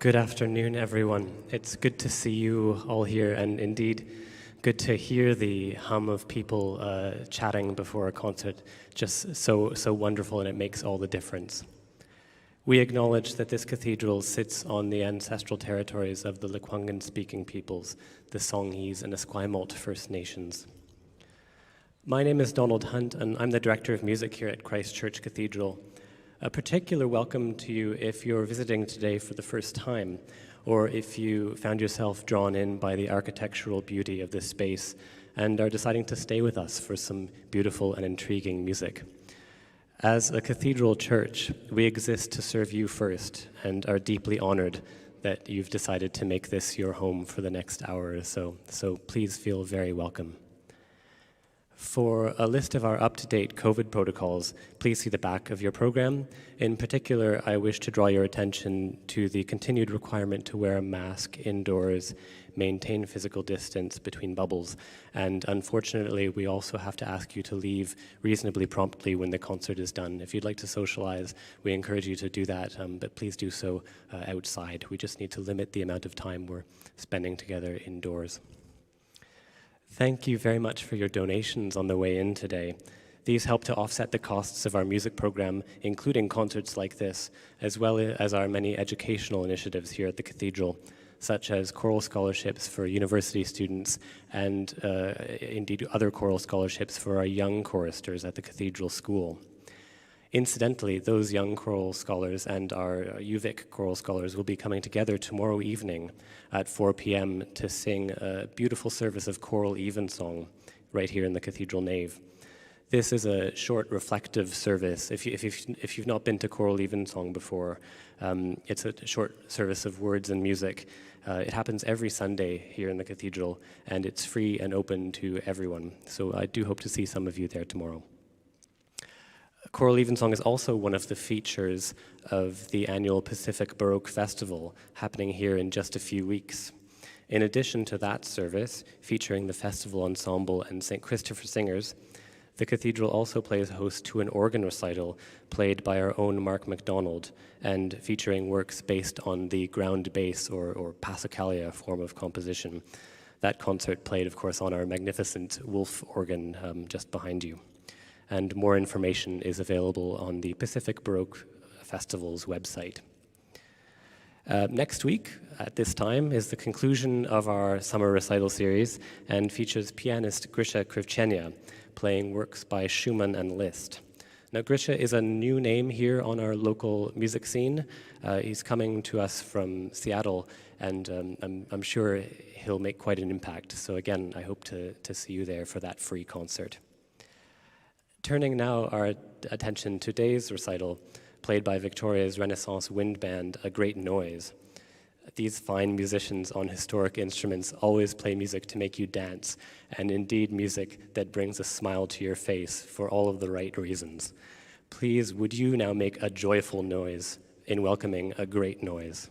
Good afternoon, everyone. It's good to see you all here, and indeed, good to hear the hum of people chatting before a concert. Just so wonderful, and it makes all the difference. We acknowledge that this cathedral sits on the ancestral territories of the Lekwungen-speaking peoples, the Songhees and Esquimalt First Nations. My name is Donald Hunt, and I'm the Director of Music here at Christ Church Cathedral. A particular welcome to you if you're visiting today for the first time, or if you found yourself drawn in by the architectural beauty of this space and are deciding to stay with us for some beautiful and intriguing music. As a cathedral church, we exist to serve you first and are deeply honored that you've decided to make this your home for the next hour or so. So please feel very welcome. For a list of our up-to-date COVID protocols, please see the back of your program. In particular, I wish to draw your attention to the continued requirement to wear a mask indoors, maintain physical distance between bubbles, and unfortunately, we also have to ask you to leave reasonably promptly when the concert is done. If you'd like to socialize, we encourage you to do that, but please do so outside. We just need to limit the amount of time we're spending together indoors. Thank you very much for your donations on the way in today. These help to offset the costs of our music program, including concerts like this, as well as our many educational initiatives here at the Cathedral, such as choral scholarships for university students and indeed other choral scholarships for our young choristers at the Cathedral School. Incidentally, those young choral scholars and our UVic choral scholars will be coming together tomorrow evening at 4 p.m. to sing a beautiful service of choral evensong right here in the cathedral nave. This is a short reflective service. If you've not been to choral evensong before, it's a short service of words and music. It happens every Sunday here in the cathedral, and it's free and open to everyone. So I do hope to see some of you there tomorrow. Choral Evensong is also one of the features of the annual Pacific Baroque Festival happening here in just a few weeks. In addition to that service, featuring the festival ensemble and St. Christopher Singers, the cathedral also plays host to an organ recital played by our own Mark MacDonald and featuring works based on the ground bass or passacaglia form of composition. That concert played, of course, on our magnificent Wolf organ just behind you. And more information is available on the Pacific Baroque Festival's website. Next week, at this time, is the conclusion of our summer recital series and features pianist Grisha Krivchenia playing works by Schumann and Liszt. Now, Grisha is a new name here on our local music scene. He's coming to us from Seattle, and I'm sure he'll make quite an impact. So again, I hope to see you there for that free concert. Turning now our attention to today's recital, played by Victoria's Renaissance Wind Band, A Great Noyse. These fine musicians on historic instruments always play music to make you dance, and indeed music that brings a smile to your face for all of the right reasons. Please, would you now make a joyful noise in welcoming A Great Noyse?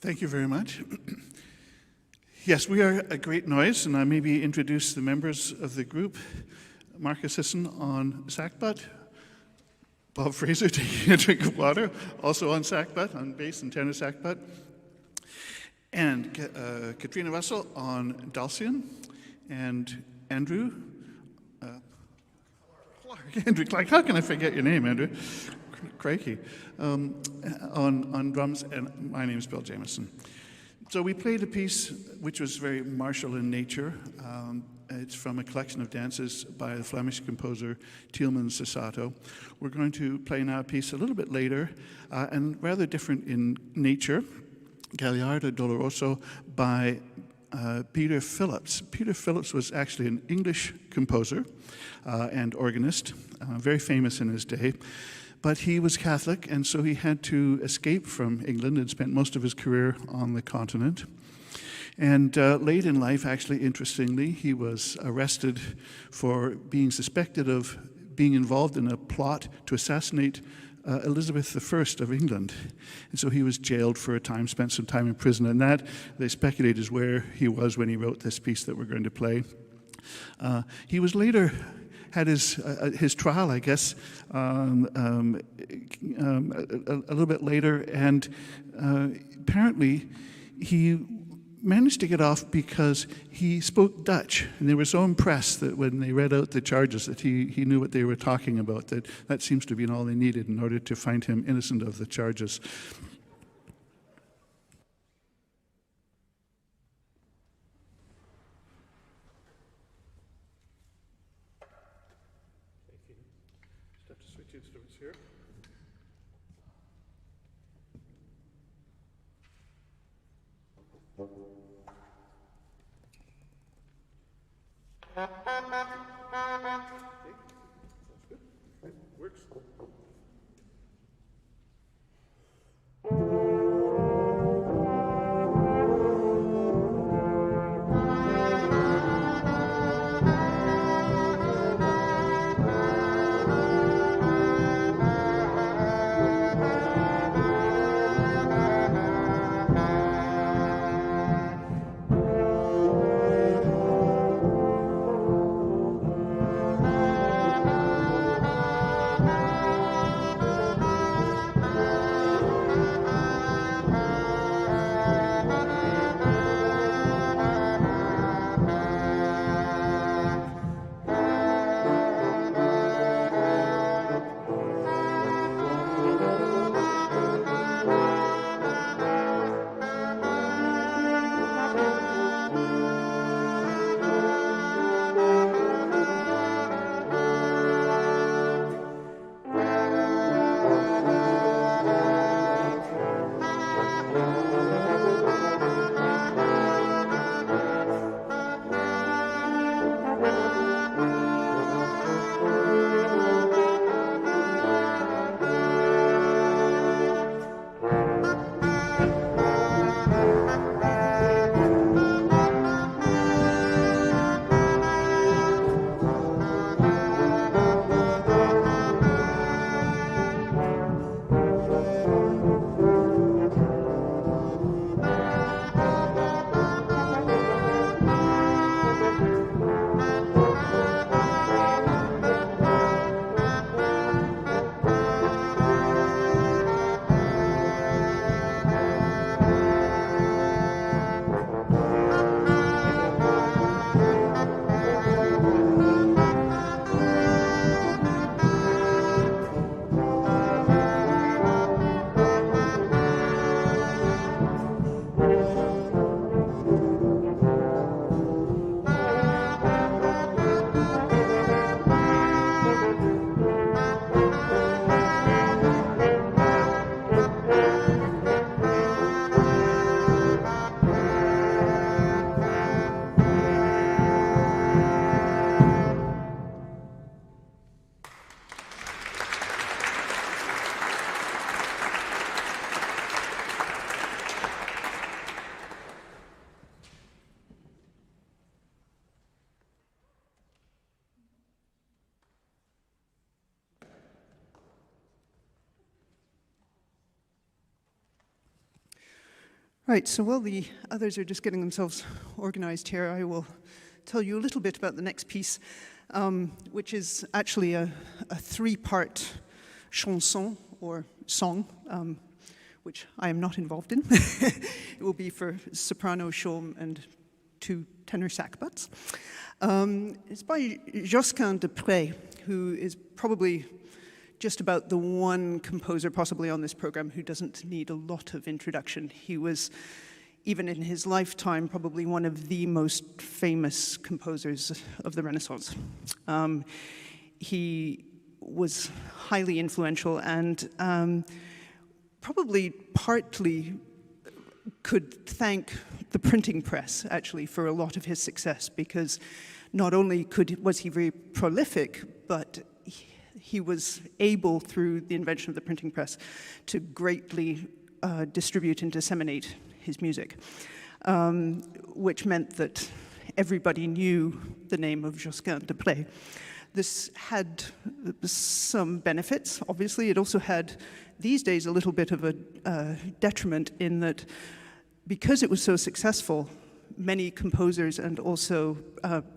Thank you very much. Yes, we are a Great Noyse, and I maybe introduce the members of the group. Marcus Hisson on sackbut, Bob Fraser taking a drink of water, also on sackbut, on bass and tenor sackbut, and Katrina Russell on dulcian, and Andrew Clark. How can I forget your name, Andrew? Crikey. On drums, and my name is Bill Jameson. So we played a piece which was very martial in nature. It's from a collection of dances by the Flemish composer Tielman Susato. We're going to play now a piece a little bit later, and rather different in nature, Gagliardo Doloroso by Peter Phillips. Peter Phillips was actually an English composer and organist, very famous in his day. But he was Catholic, and so he had to escape from England and spent most of his career on the continent. And late in life, actually, interestingly, he was arrested for being suspected of being involved in a plot to assassinate Elizabeth I of England. And so he was jailed for a time, spent some time in prison, and that, they speculate, is where he was when he wrote this piece that we're going to play. He was later had his trial, I guess, a little bit later, and apparently he managed to get off because he spoke Dutch, and they were so impressed that when they read out the charges that he knew what they were talking about, that seems to be all they needed in order to find him innocent of the charges. Instruments here. Okay. Sounds good. Right. Works. Right, so while the others are just getting themselves organized here, I will tell you a little bit about the next piece, which is actually a three-part chanson, or song, which I am not involved in. It will be for soprano, shawm, and 2 tenor sackbuts. It's by Josquin de Prez, who is probably just about the one composer possibly on this program who doesn't need a lot of introduction. He was, even in his lifetime, probably one of the most famous composers of the Renaissance. He was highly influential and probably partly could thank the printing press, actually, for a lot of his success, because not only was he very prolific, but he was able, through the invention of the printing press, to greatly distribute and disseminate his music, which meant that everybody knew the name of Josquin de Prez. This had some benefits, obviously. It also had, these days, a little bit of a detriment in that because it was so successful, many composers and also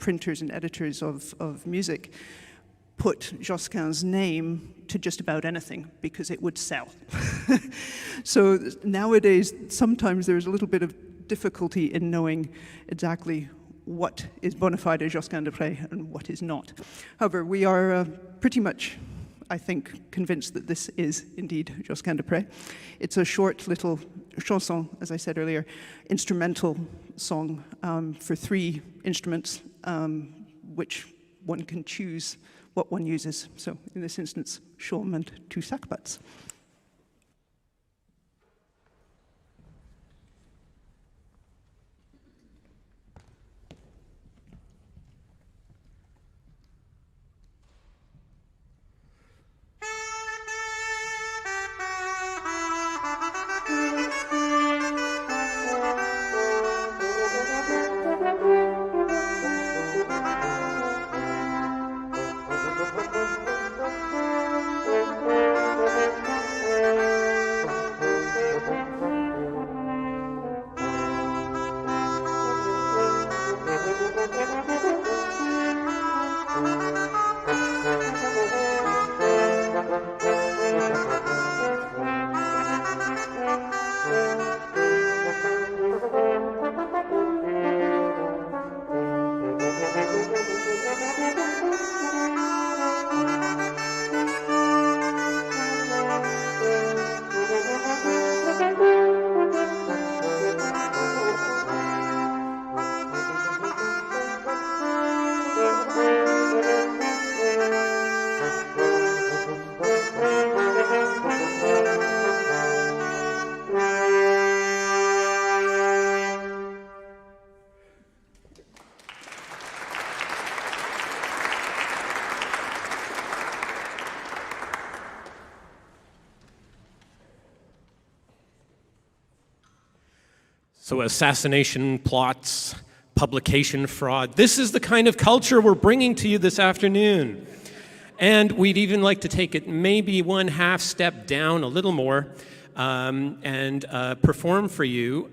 printers and editors of music put Josquin's name to just about anything because it would sell. So nowadays, sometimes there's a little bit of difficulty in knowing exactly what is bona fide Josquin de Prez and what is not. However, we are pretty much, I think, convinced that this is indeed Josquin de Prez. It's a short little chanson, as I said earlier, instrumental song for 3 instruments, which one can choose what one uses. So in this instance, shawm and 2 sackbuts. So assassination plots, publication fraud. This is the kind of culture we're bringing to you this afternoon. And we'd even like to take it maybe 1/2 step down, a little more, and perform for you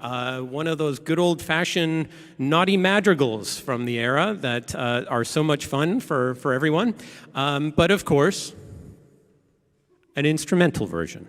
one of those good old-fashioned naughty madrigals from the era that are so much fun for everyone. But of course, an instrumental version.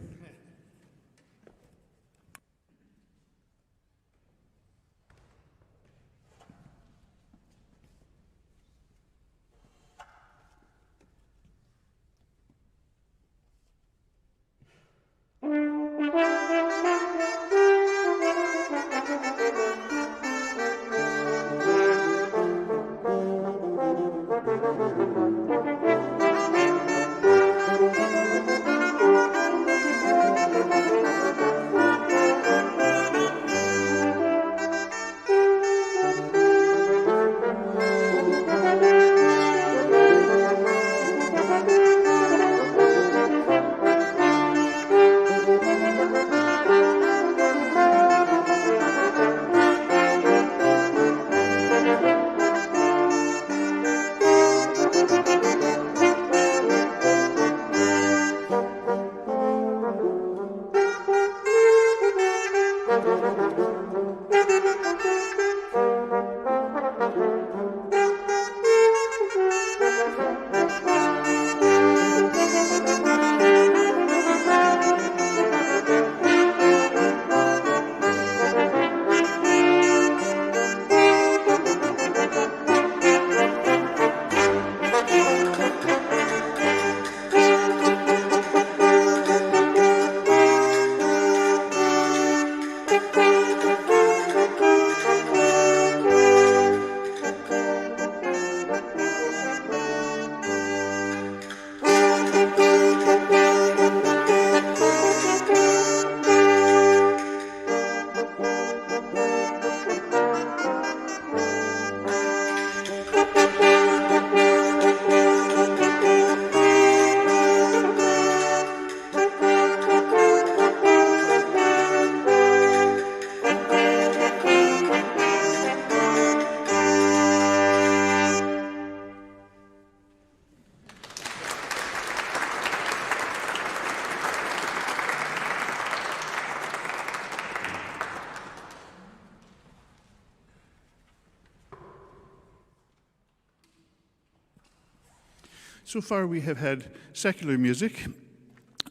So far we have had secular music,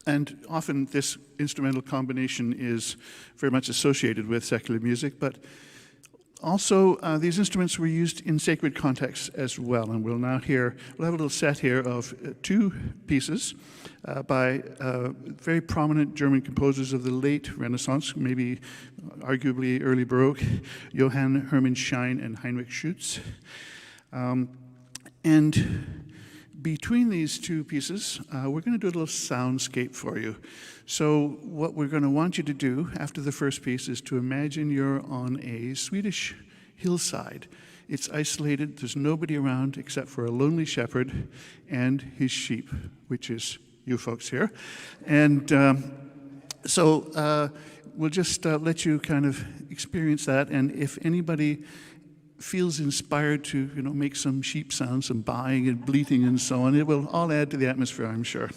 and often this instrumental combination is very much associated with secular music, but also these instruments were used in sacred contexts as well. And we'll have a little set here of two pieces by very prominent German composers of the late Renaissance, maybe arguably early Baroque, Johann Hermann Schein and Heinrich Schütz. And between these two pieces, we're going to do a little soundscape for you. So what we're going to want you to do after the first piece is to imagine you're on a Swedish hillside. It's isolated, there's nobody around except for a lonely shepherd and his sheep, which is you folks here. And so we'll just let you kind of experience that, and if anybody feels inspired to, make some sheep sounds, some baaing and bleating and so on, it will all add to the atmosphere, I'm sure.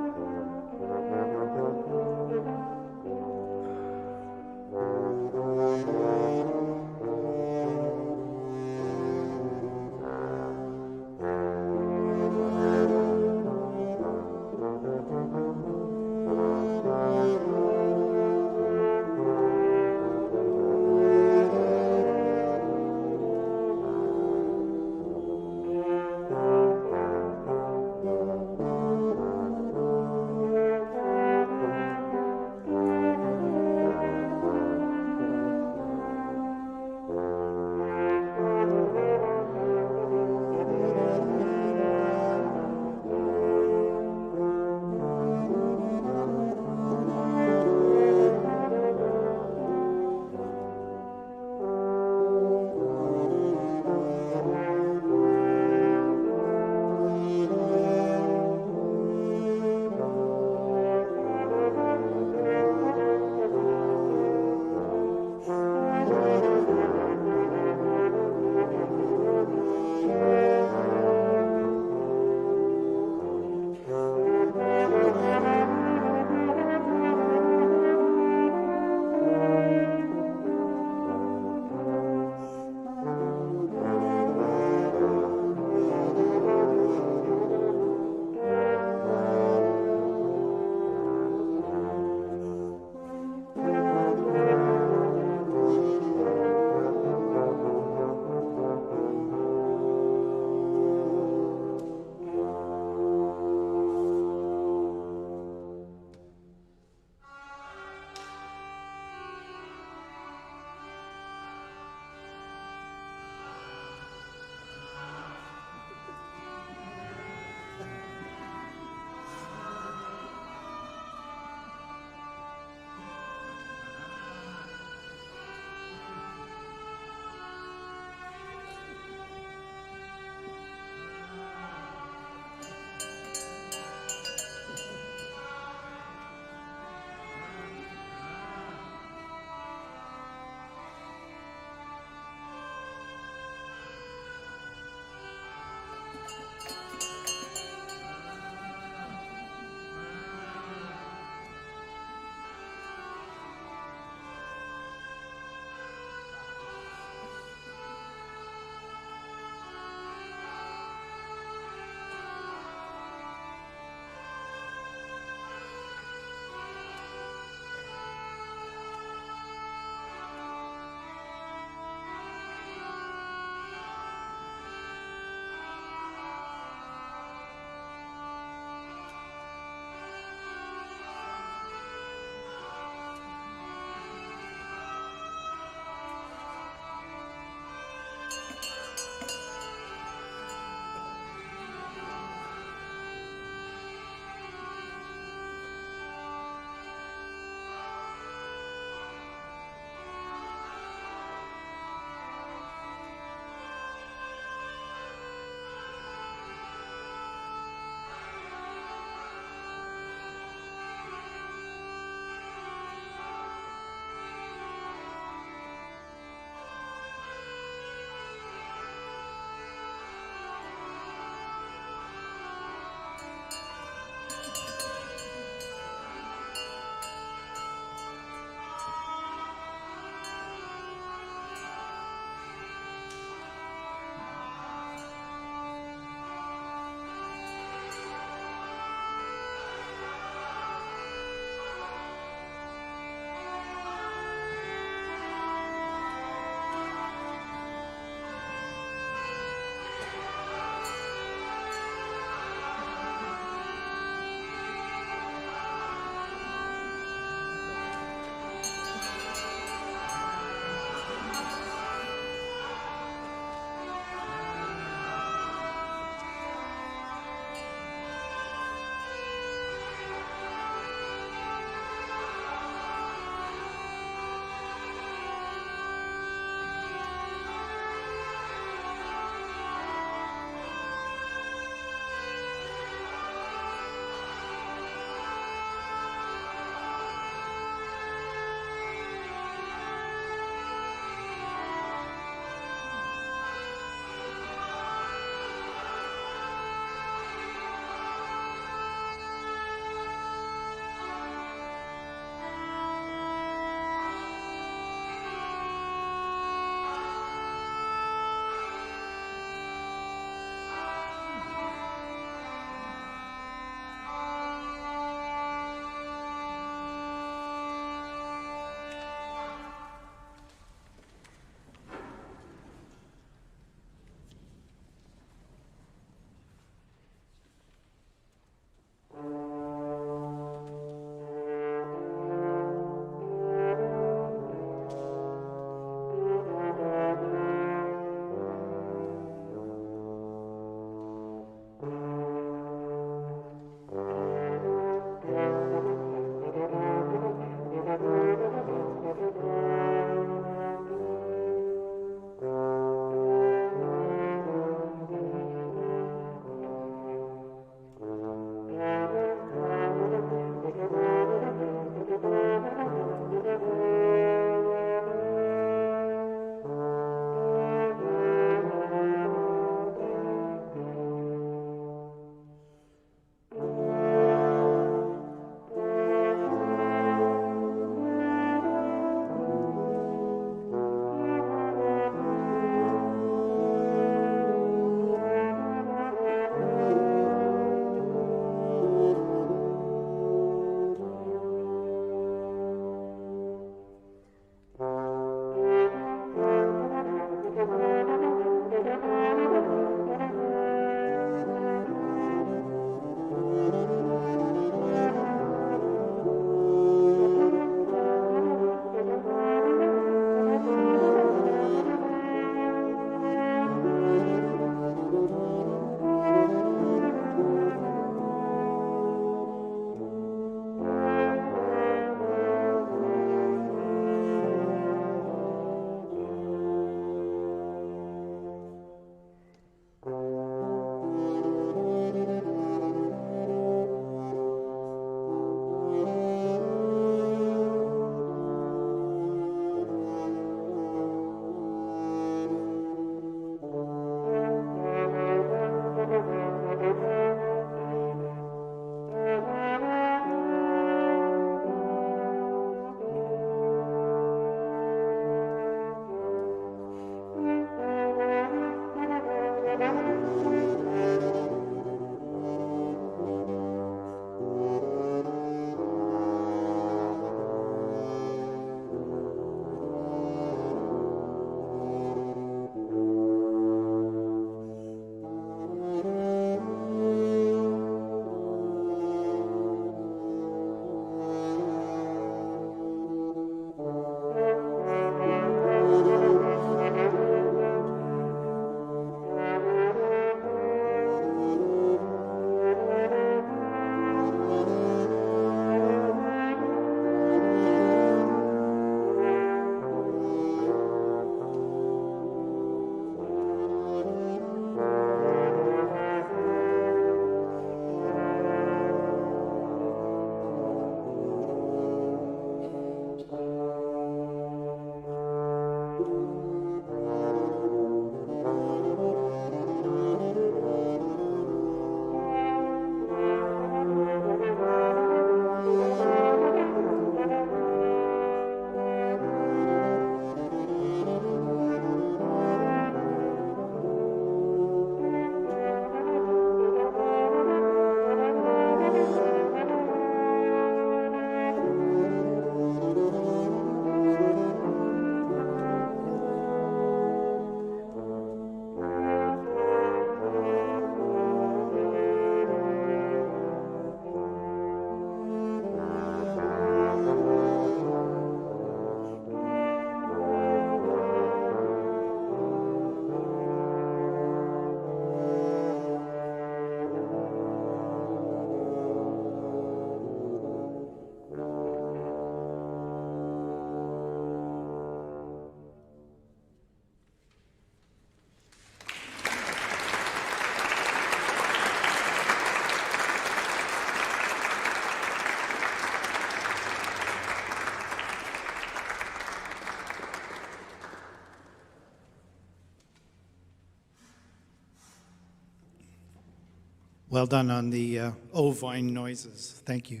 Well done on the ovine noises. Thank you.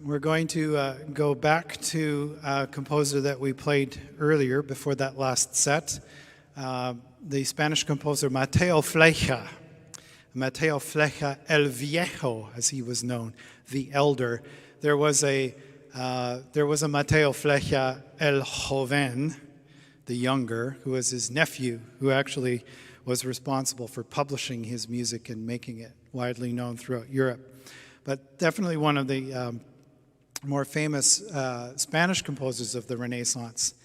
We're going to go back to a composer that we played earlier before that last set, the Spanish composer Mateo Flecha. Mateo Flecha el Viejo, as he was known, the elder. There was a Mateo Flecha el Joven, the younger, who was his nephew, who actually was responsible for publishing his music and making it widely known throughout Europe. But definitely one of the more famous Spanish composers of the Renaissance.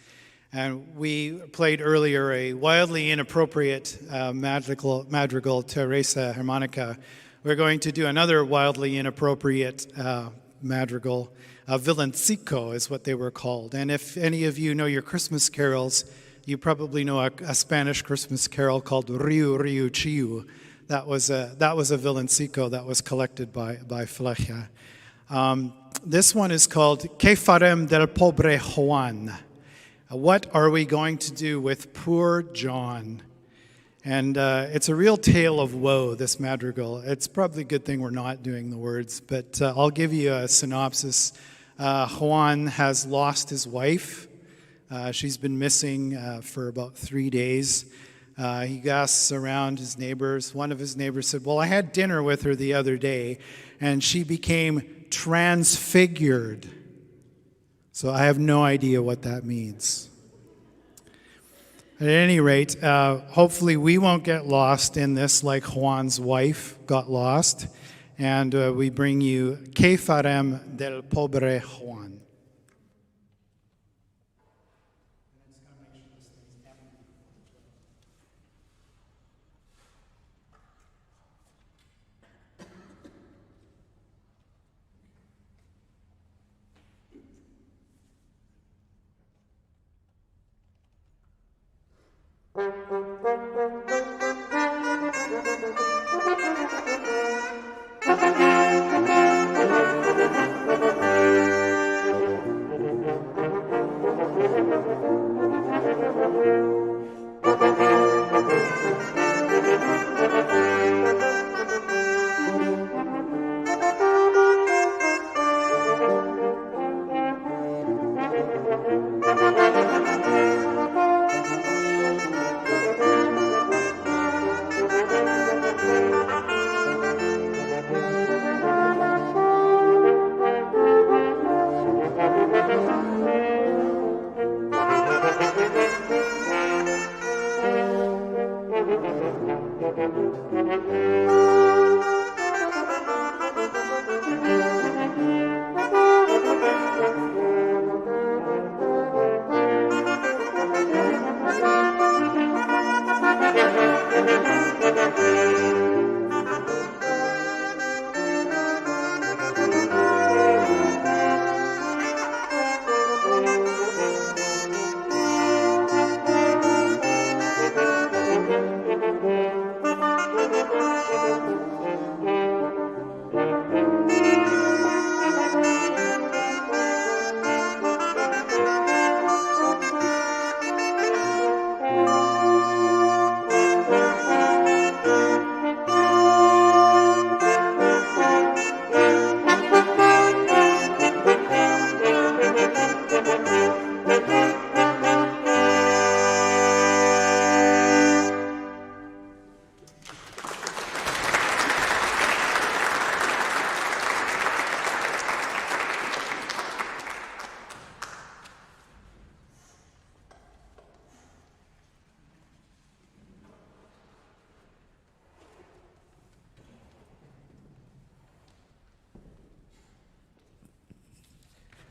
And we played earlier a wildly inappropriate madrigal, Teresa Harmonica. We're going to do another wildly inappropriate madrigal. Villancico is what they were called. And if any of you know your Christmas carols, you probably know a Spanish Christmas carol called Riu Riu Chiu. That was a villancico that was collected by Flecha. This one is called Que farem del pobre Juan? What are we going to do with poor John? And it's a real tale of woe, this madrigal. It's probably a good thing we're not doing the words, but I'll give you a synopsis. Juan has lost his wife. She's been missing for about 3 days. He asks around his neighbors. One of his neighbors said, well, I had dinner with her the other day, and she became transfigured. So I have no idea what that means. At any rate, hopefully we won't get lost in this like Juan's wife got lost. And we bring you Que farem del pobre Juan.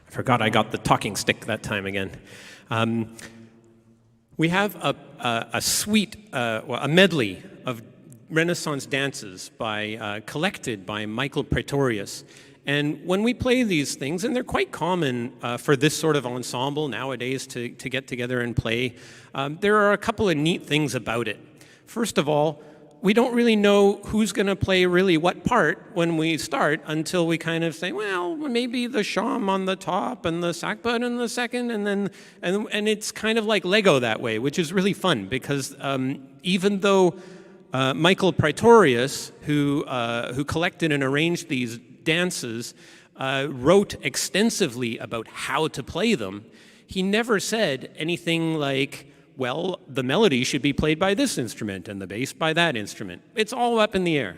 Forgot I got the talking stick that time again. We have a suite, a medley of Renaissance dances collected by Michael Praetorius. And when we play these things, and they're quite common for this sort of ensemble nowadays to get together and play, there are a couple of neat things about it. First of all, we don't really know who's going to play really what part when we start until we kind of say, well, maybe the shawm on the top and the sackbut in the second, and it's kind of like Lego that way, which is really fun because even though Michael Praetorius, who collected and arranged these dances, wrote extensively about how to play them. He never said anything like, well, the melody should be played by this instrument and the bass by that instrument. It's all up in the air.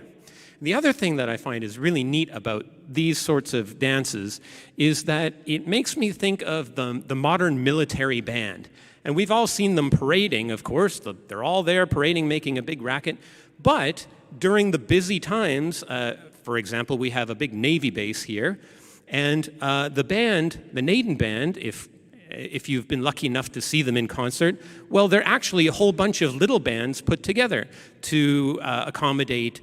The other thing that I find is really neat about these sorts of dances is that it makes me think of the modern military band. And we've all seen them parading, of course. They're all there parading, making a big racket. But during the busy times, for example, we have a big Navy base here, and the band, the Naden Band, if you've been lucky enough to see them in concert, well, they're actually a whole bunch of little bands put together to accommodate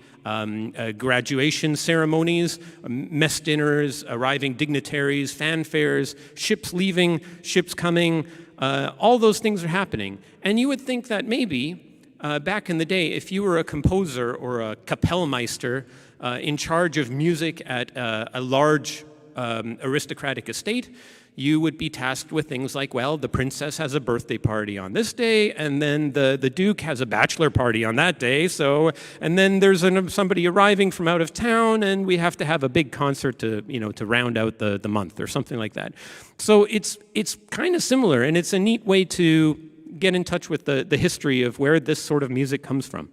graduation ceremonies, mess dinners, arriving dignitaries, fanfares, ships leaving, ships coming. All those things are happening. And you would think that maybe back in the day, if you were a composer or a Kapellmeister in charge of music at a large aristocratic estate, you would be tasked with things like, well, the princess has a birthday party on this day, and then the duke has a bachelor party on that day, and then there's somebody arriving from out of town, and we have to have a big concert to round out the month or something like that. So it's kind of similar, and it's a neat way to get in touch with the history of where this sort of music comes from.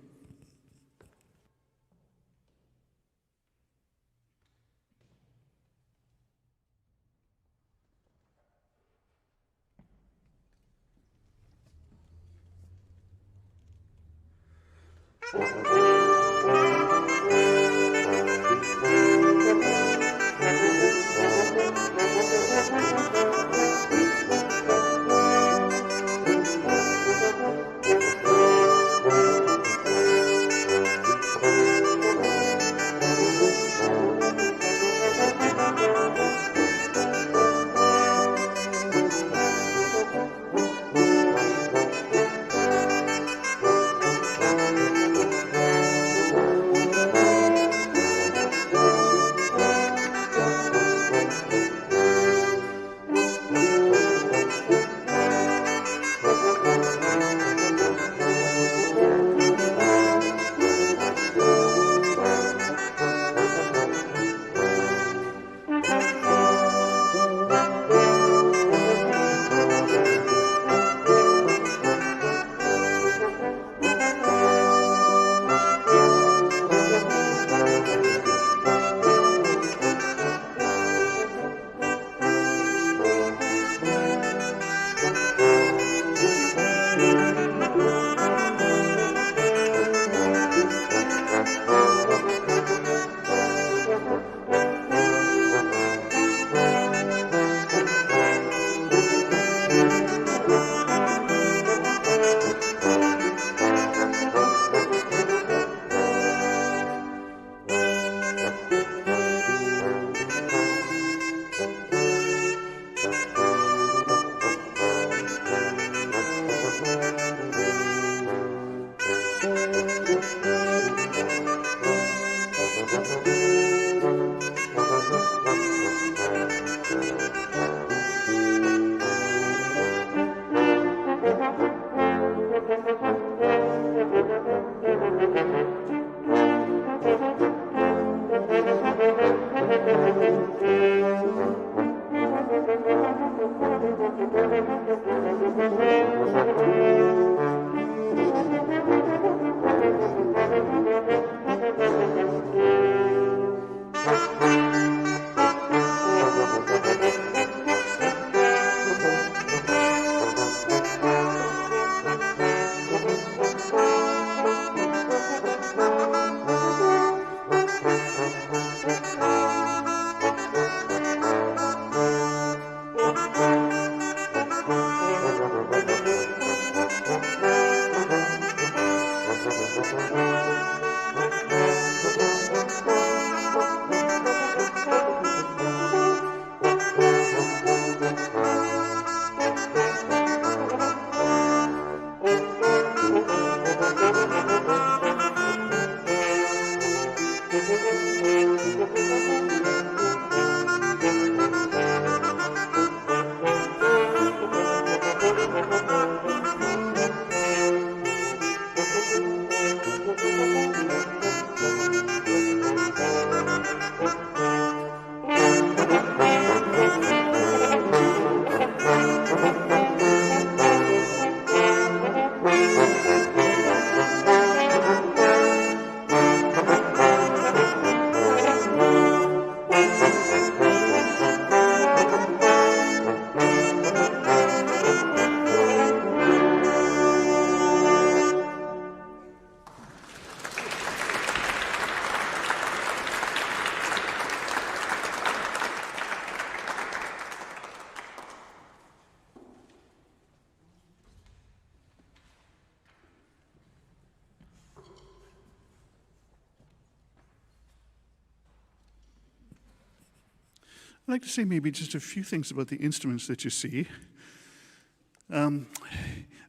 I'd like to say maybe just a few things about the instruments that you see.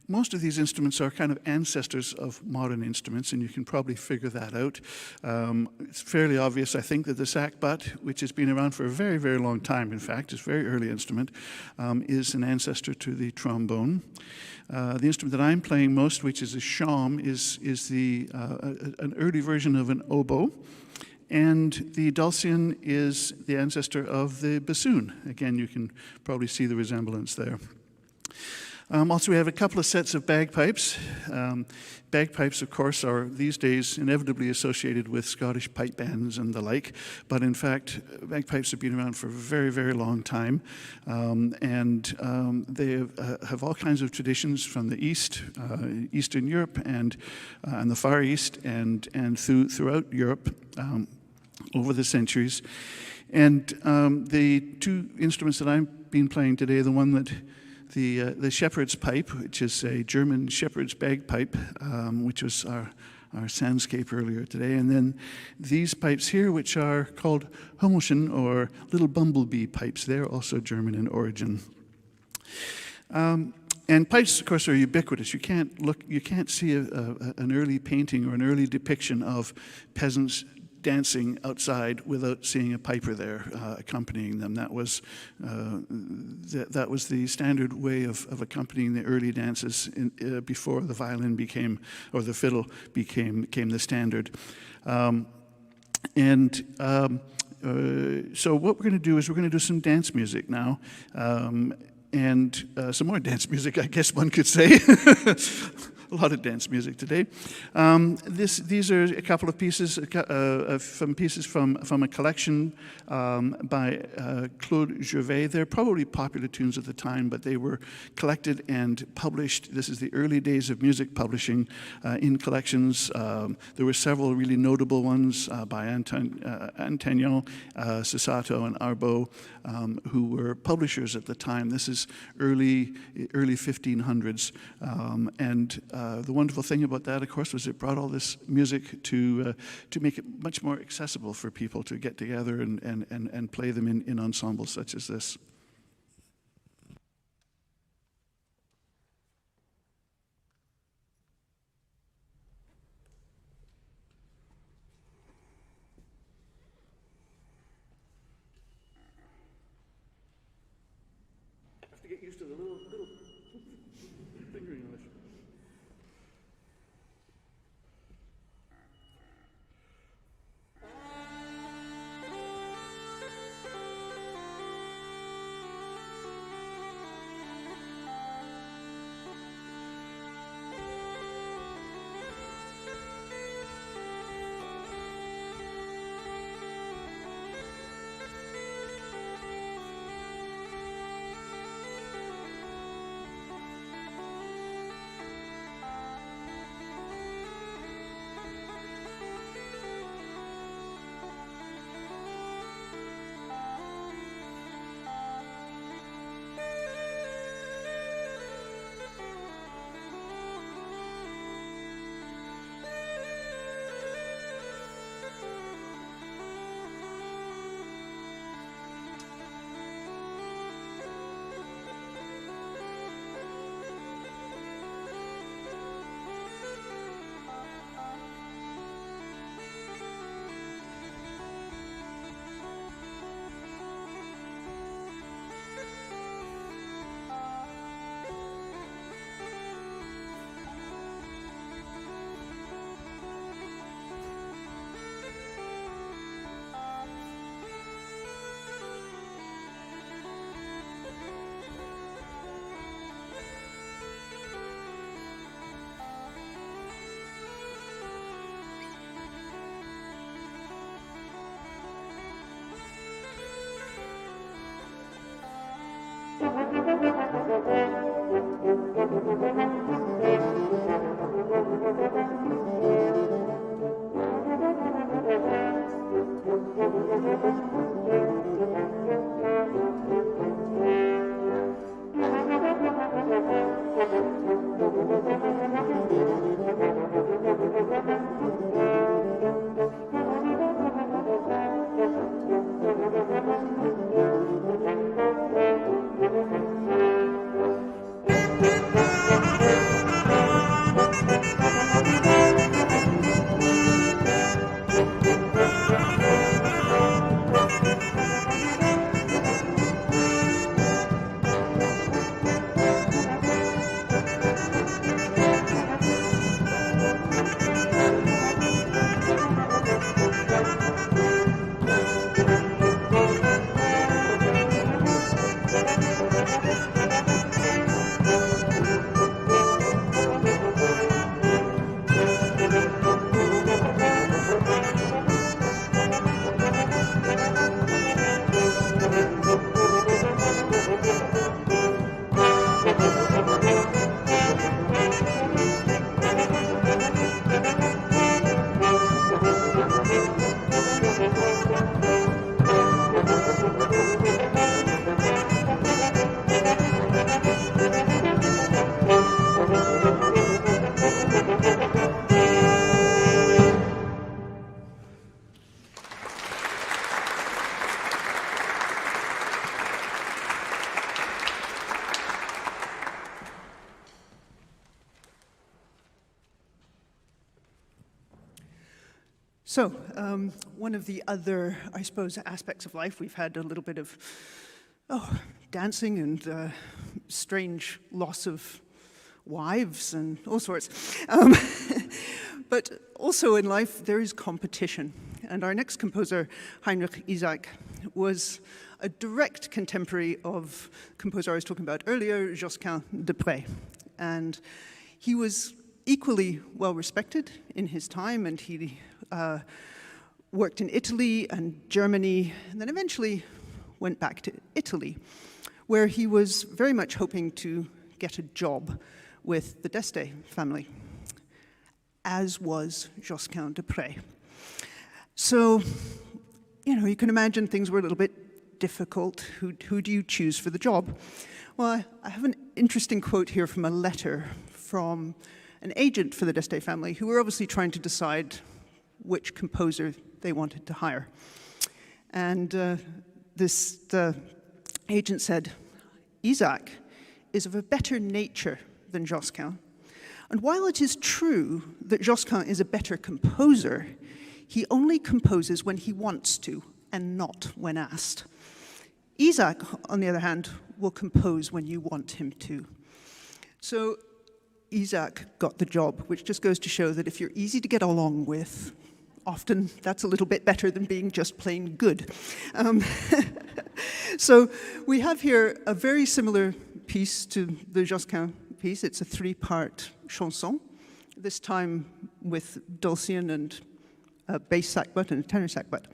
Most of these instruments are kind of ancestors of modern instruments, and you can probably figure that out. It's fairly obvious, I think, that the sackbut, which has been around for a very, very long time, in fact, it's a very early instrument, is an ancestor to the trombone. The instrument that I'm playing most, which is a shawm, is an early version of an oboe. And the dulcian is the ancestor of the bassoon. Again, you can probably see the resemblance there. Also, we have a couple of sets of bagpipes. Bagpipes, of course, are these days inevitably associated with Scottish pipe bands and the like, but in fact, bagpipes have been around for a very, very long time, and they have all kinds of traditions from the East, Eastern Europe, and the Far East, and throughout Europe over the centuries. And the two instruments that I've been playing today, the one that the shepherd's pipe, which is a German shepherd's bagpipe, which was our soundscape earlier today, and then these pipes here, which are called Hummelchen, or little bumblebee pipes. They're also German in origin. And pipes, of course, are ubiquitous. You can't see an early painting or an early depiction of peasants dancing outside without seeing a piper there accompanying them. That was the standard way of accompanying the early dances before the violin became, or the fiddle became the standard. So what we're going to do is we're going to do some dance music now. And some more dance music, I guess one could say. A lot of dance music today. These are a couple of pieces from a collection by Claude Gervais. They're probably popular tunes at the time, but they were collected and published. This is the early days of music publishing in collections. There were several really notable ones by Tielman Susato and Arbeau, who were publishers at the time. This is early 1500s, and the wonderful thing about that, of course, was it brought all this music to make it much more accessible for people to get together and play them in ensembles such as this. I have to get used to the little fingering on it. So, one of the other, I suppose, aspects of life, we've had a little bit of dancing and strange loss of wives and all sorts. But also in life, there is competition. And our next composer, Heinrich Isaac, was a direct contemporary of the composer I was talking about earlier, Josquin de Prez. And he was equally well respected in his time, and he worked in Italy and Germany, and then eventually went back to Italy, where he was very much hoping to get a job with the d'Este family, as was Josquin de Prez. So, you can imagine things were a little bit difficult. Who do you choose for the job? Well, I have an interesting quote here from a letter from an agent for the d'Este family, who were obviously trying to decide which composer they wanted to hire. And the agent said, Isaac is of a better nature than Josquin. And while it is true that Josquin is a better composer, he only composes when he wants to and not when asked. Isaac, on the other hand, will compose when you want him to. So Isaac got the job, which just goes to show that if you're easy to get along with, often that's a little bit better than being just plain good. So we have here a very similar piece to the Josquin piece. It's a 3-part chanson, this time with dulcian and a bass sackbut and a tenor sackbut.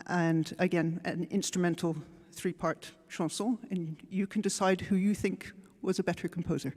And again, an instrumental 3-part chanson, and you can decide who you think was a better composer.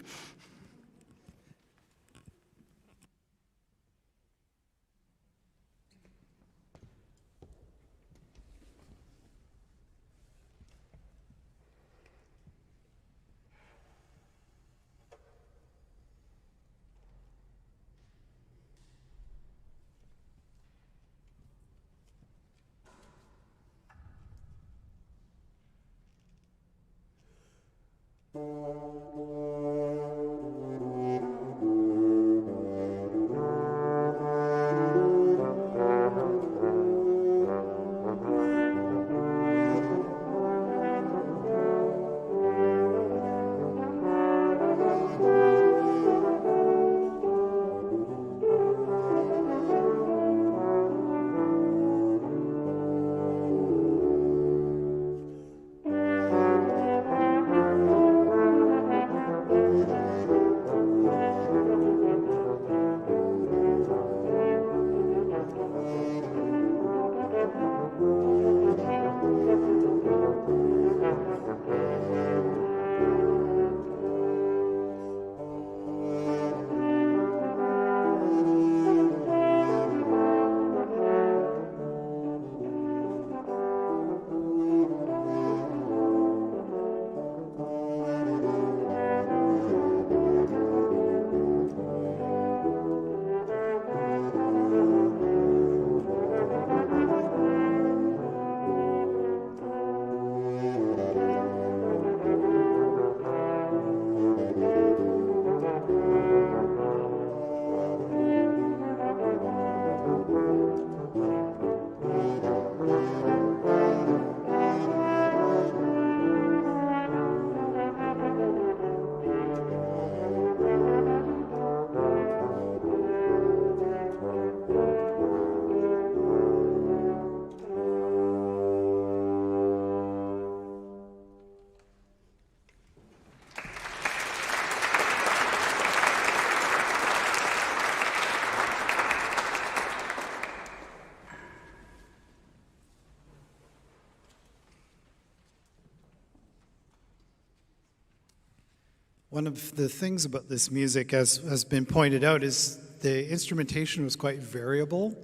One of the things about this music, as has been pointed out, is the instrumentation was quite variable.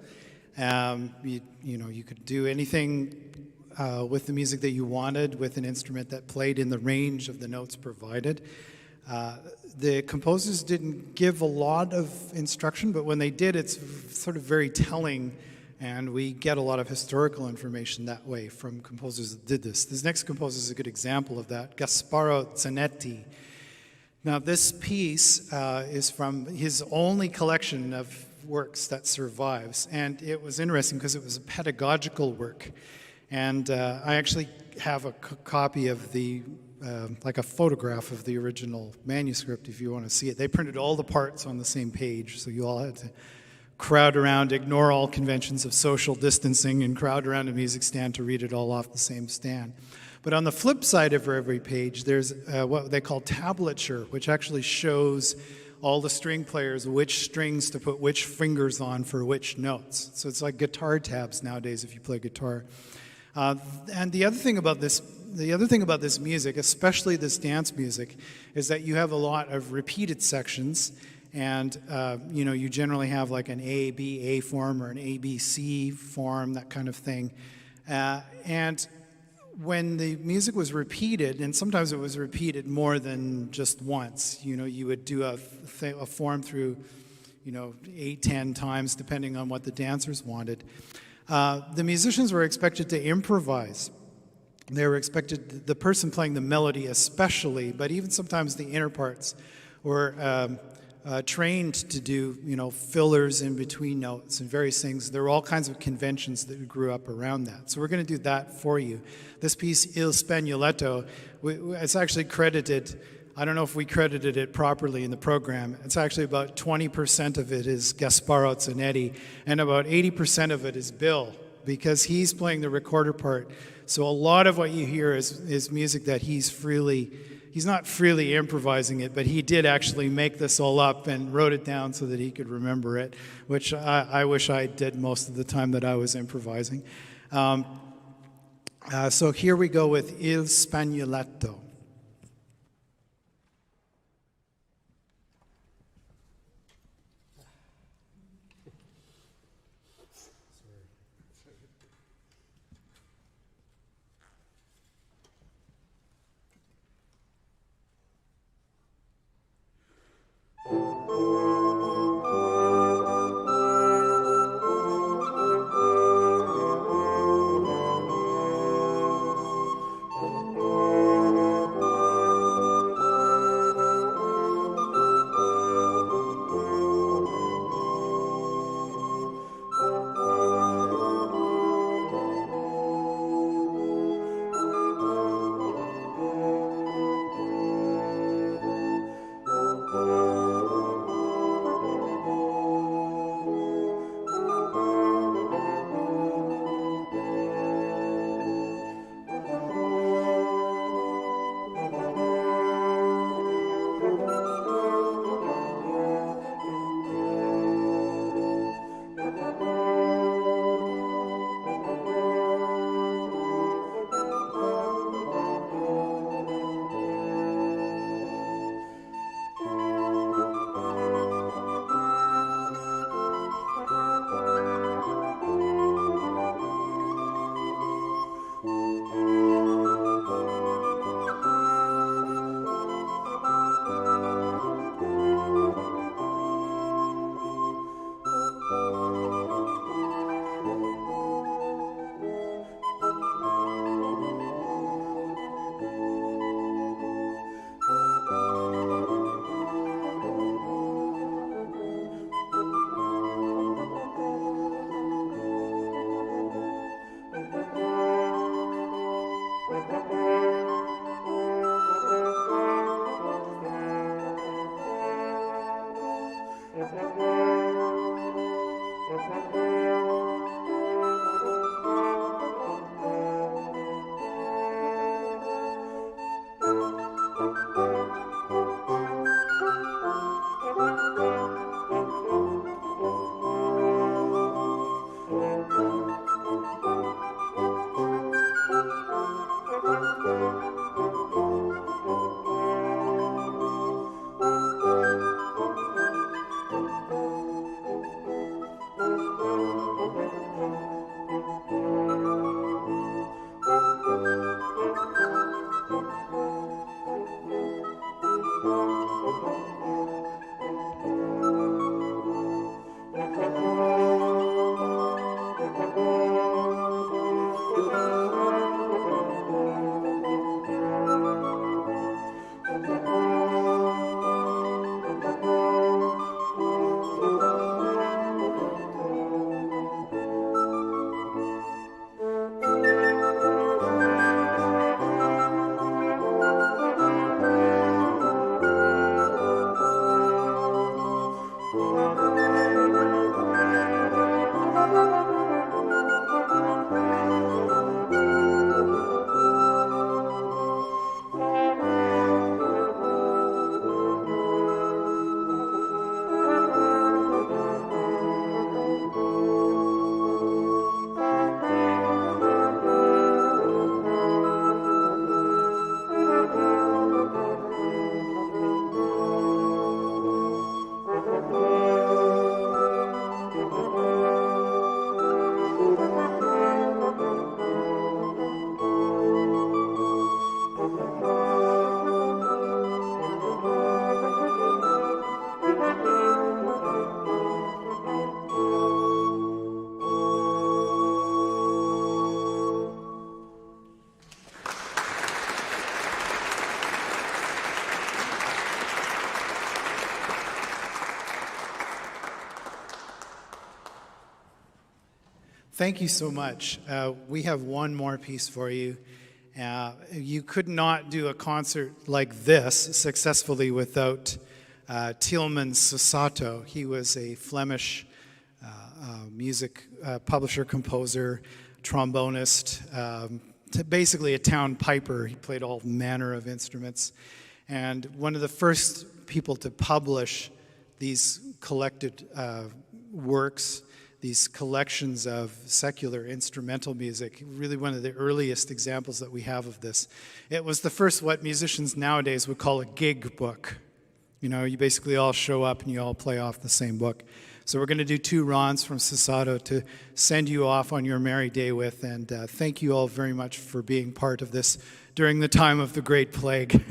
You could do anything with the music that you wanted with an instrument that played in the range of the notes provided. The composers didn't give a lot of instruction, but when they did, it's sort of very telling, and we get a lot of historical information that way from composers that did this. This next composer is a good example of that, Gasparo Zanetti. Now, this piece is from his only collection of works that survives. And it was interesting because it was a pedagogical work. And I actually have a copy of the, like a photograph of the original manuscript if you want to see it. They printed all the parts on the same page, so you all had to crowd around, ignore all conventions of social distancing, and crowd around a music stand to read it all off the same stand. But on the flip side of every page, there's what they call tablature, which actually shows all the string players which strings to put which fingers on for which notes. So it's like guitar tabs nowadays if you play guitar. And the other thing about this music, especially this dance music, is that you have a lot of repeated sections, and you generally have like an A-B-A form or an A-B-C form, that kind of thing. And when the music was repeated, and sometimes it was repeated more than just once, you would do a form through, 8, 10 times, depending on what the dancers wanted. The musicians were expected to improvise. They were expected, the person playing the melody especially, but even sometimes the inner parts were trained to do, fillers in between notes and various things. There were all kinds of conventions that grew up around that. So we're going to do that for you. This piece, Il Spagnoletto, it's actually credited, I don't know if we credited it properly in the program. It's actually about 20% of it is Gasparo Zanetti, and about 80% of it is Bill, because he's playing the recorder part. So a lot of what you hear is music that he's not freely improvising it, but he did actually make this all up and wrote it down so that he could remember it, which I wish I did most of the time that I was improvising. So here we go with Il Spagnoletto. Thank you so much. We have one more piece for you. You could not do a concert like this successfully without Tielman Susato. He was a Flemish music publisher, composer, trombonist, basically a town piper. He played all manner of instruments. And one of the first people to publish these collected works, these collections of secular instrumental music, really one of the earliest examples that we have of this. It was the first what musicians nowadays would call a gig book. You know, you basically all show up and you all play off the same book. So we're going to do 2 Rons from Susato to send you off on your merry day with, and thank you all very much for being part of this during the time of the Great Plague.